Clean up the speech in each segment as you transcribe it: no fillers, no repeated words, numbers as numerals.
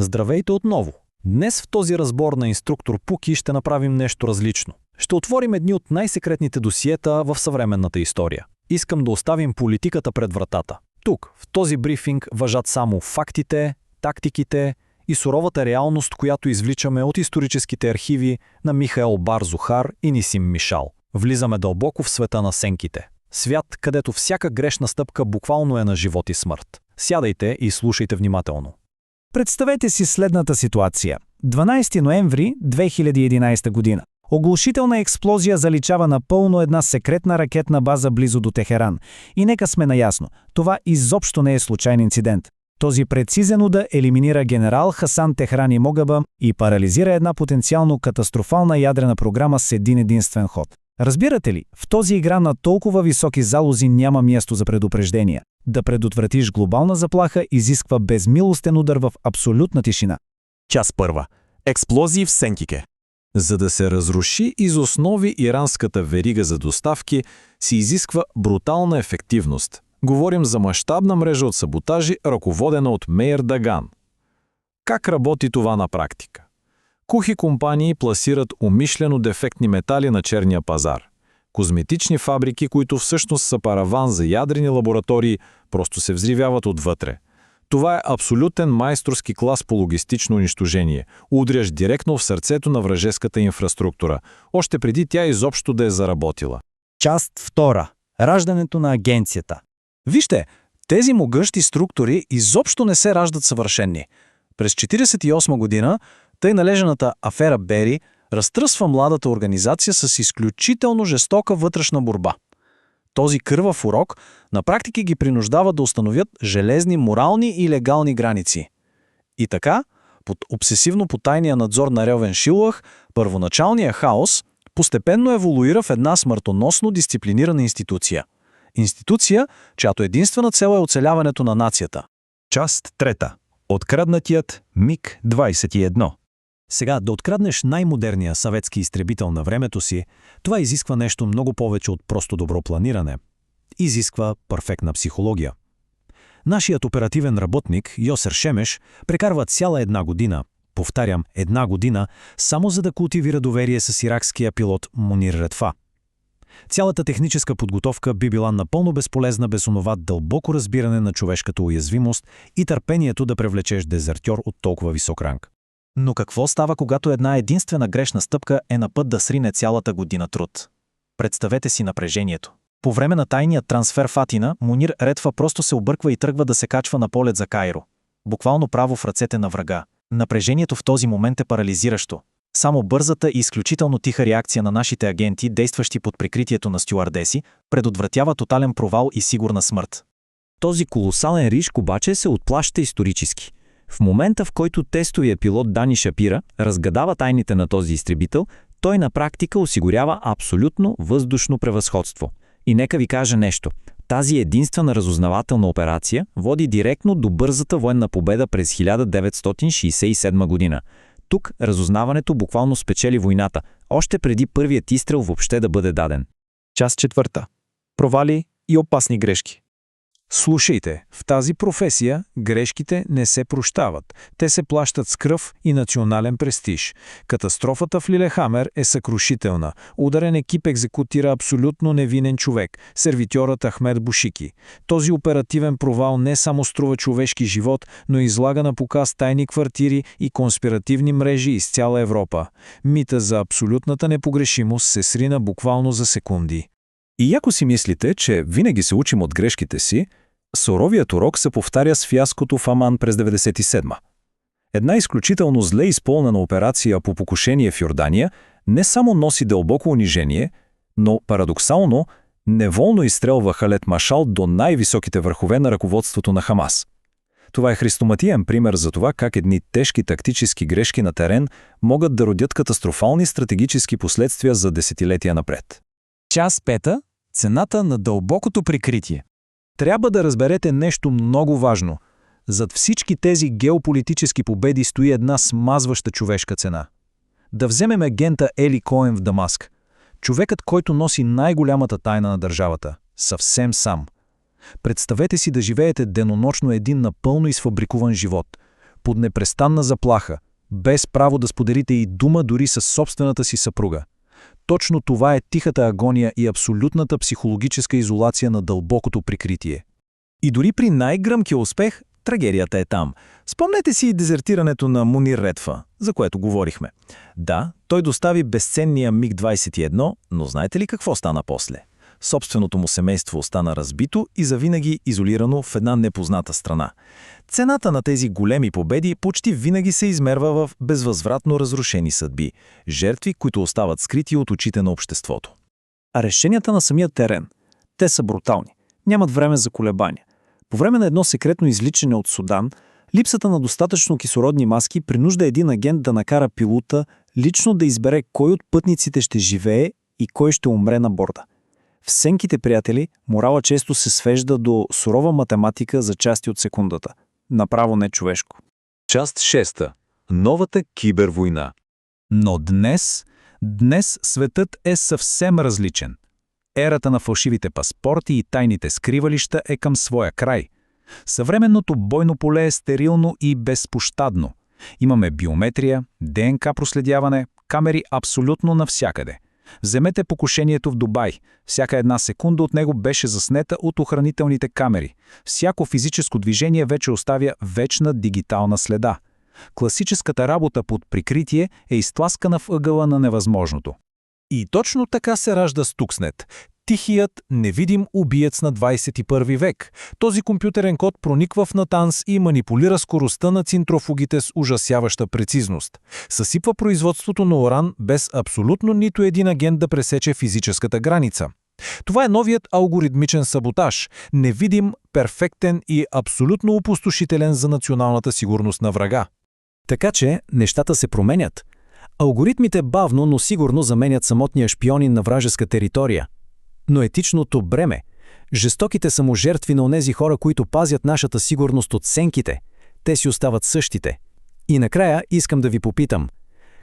Здравейте отново! Днес в този разбор на инструктор Пуки ще направим нещо различно. Ще отворим едни от най-секретните досиета в съвременната история. Искам да оставим политиката пред вратата. Тук, в този брифинг, важат само фактите, тактиките и суровата реалност, която извличаме от историческите архиви на Михаел Бар-Зухар и Нисим Мишал. Влизаме дълбоко в света на сенките. Свят, където всяка грешна стъпка буквално е на живот и смърт. Сядайте и слушайте внимателно. Представете си следната ситуация. 12 ноември 2011 година. Оглушителна експлозия заличава напълно една секретна ракетна база близо до Техеран. И нека сме наясно, това изобщо не е случайен инцидент. Този прецизен удар елиминира генерал Хасан Техрани Могаба и парализира една потенциално катастрофална ядрена програма с един единствен ход. Разбирате ли, в този игра на толкова високи залози няма място за предупреждения. Да предотвратиш глобална заплаха изисква безмилостен удар в абсолютна тишина. Част първа. Експлозии в Сенкике. За да се разруши из основи иранската верига за доставки, се изисква брутална ефективност. Говорим за мащабна мрежа от саботажи, ръководена от Мейер Даган. Как работи това на практика? Кухи компании пласират умишлено дефектни метали на черния пазар. Козметични фабрики, които всъщност са параван за ядрени лаборатории, просто се взривяват отвътре. Това е абсолютен майсторски клас по логистично унищожение. Удряш директно в сърцето на вражеската инфраструктура, още преди тя изобщо да е заработила. Част втора. Раждането на агенцията. Вижте, тези могъщи структури изобщо не се раждат съвършенни. През 1948 година тъй належаната афера Бери разтръсва младата организация с изключително жестока вътрешна борба. Този кървав урок на практика ги принуждава да установят железни морални и легални граници. И така, под обсесивно потайния надзор на Рьовен Шилах, първоначалният хаос постепенно еволюира в една смъртоносно дисциплинирана институция. Институция, чиято единствена цел е оцеляването на нацията. Част трета. Откраднатият МиГ-21. Сега, да откраднеш най-модерния съветски изтребител на времето си, това изисква нещо много повече от просто добро планиране. Изисква перфектна психология. Нашият оперативен работник, Йосер Шемеш, прекарва цяла една година, повтарям, една година, само за да култивира доверие с иракския пилот Мунир Редфа. Цялата техническа подготовка би била напълно безполезна без онова дълбоко разбиране на човешката уязвимост и търпението да привлечеш дезертьор от толкова висок ранг. Но какво става, когато една единствена грешна стъпка е на път да срине цялата година труд? Представете си напрежението. По време на тайния трансфер в Атина, Мунир Редфа просто се обърква и тръгва да се качва на полет за Кайро. Буквално право в ръцете на врага. Напрежението в този момент е парализиращо. Само бързата и изключително тиха реакция на нашите агенти, действащи под прикритието на стюардеси, предотвратява тотален провал и сигурна смърт. Този колосален риск обаче се отплаща исторически. В момента, в който тестовият пилот Дани Шапира разгадава тайните на този изтребител, той на практика осигурява абсолютно въздушно превъзходство. И нека ви кажа нещо. Тази единствена разузнавателна операция води директно до бързата военна победа през 1967 година. Тук разузнаването буквално спечели войната, още преди първият изстрел въобще да бъде даден. Част четвърта. Провали и опасни грешки. Слушайте, в тази професия грешките не се прощават. Те се плащат с кръв и национален престиж. Катастрофата в Лилехамер е съкрушителна. Ударен екип екзекутира абсолютно невинен човек, сервитьорът Ахмед Бушики. Този оперативен провал не само струва човешки живот, но излага на показ тайни квартири и конспиративни мрежи из цяла Европа. Мита за абсолютната непогрешимост се срина буквално за секунди. И ако си мислите, че винаги се учим от грешките си, суровият урок се повтаря с фиаското в Аман през 1997. Една изключително зле изпълнена операция по покушение в Йордания не само носи дълбоко унижение, но парадоксално неволно изстрелва Халед Машал до най-високите върхове на ръководството на Хамас. Това е хрестоматиен пример за това как едни тежки тактически грешки на терен могат да родят катастрофални стратегически последствия за десетилетия напред. Част пета. Цената на дълбокото прикритие. Трябва да разберете нещо много важно. Зад всички тези геополитически победи стои една смазваща човешка цена. Да вземем агента Ели Коен в Дамаск. Човекът, който носи най-голямата тайна на държавата. Съвсем сам. Представете си да живеете денонощно един напълно изфабрикуван живот. под непрестанна заплаха, без право да споделите и дума дори с собствената си съпруга. Точно това е тихата агония и абсолютната психологическа изолация на дълбокото прикритие. И дори при най-гръмкия успех, трагедията е там. Спомнете си дезертирането на Мунир Редфа, за което говорихме. Да, той достави безценния МиГ-21, но знаете ли какво стана после? Собственото му семейство остана разбито и завинаги изолирано в една непозната страна. Цената на тези големи победи почти винаги се измерва в безвъзвратно разрушени съдби, жертви, които остават скрити от очите на обществото. А решенията на самия терен? Те са брутални. Нямат време за колебания. По време на едно секретно изличане от Судан, липсата на достатъчно кислородни маски принужда един агент да накара пилота лично да избере кой от пътниците ще живее и кой ще умре на борда. В сенките, приятели, морала често се свежда до сурова математика за части от секундата. Направо не човешко. Част 6. Новата кибервойна. Но днес светът е съвсем различен. Ерата на фалшивите паспорти и тайните скривалища е към своя край. Съвременното бойно поле е стерилно и безпощадно. Имаме биометрия, ДНК проследяване, камери абсолютно навсякъде. Вземете покушението в Дубай. Всяка една секунда от него беше заснета от охранителните камери. Всяко физическо движение вече оставя вечна дигитална следа. Класическата работа под прикритие е изтласкана в ъгъла на невъзможното. И точно така се ражда Stuxnet. Тихият, невидим убиец на 21 век. Този компютърен код прониква в Натанс и манипулира скоростта на центрофугите с ужасяваща прецизност. Съсипва производството на уран без абсолютно нито един агент да пресече физическата граница. Това е новият алгоритмичен саботаж, невидим, перфектен и абсолютно опустошителен за националната сигурност на врага. Така че нещата се променят. Алгоритмите бавно, но сигурно заменят самотния шпионин на вражеска територия. Но етичното бреме, жестоките саможертви на онези хора, които пазят нашата сигурност от сенките, те си остават същите. И накрая искам да ви попитам,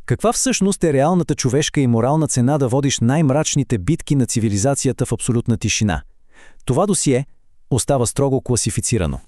каква всъщност е реалната човешка и морална цена да водиш най-мрачните битки на цивилизацията в абсолютна тишина? Това досие остава строго класифицирано.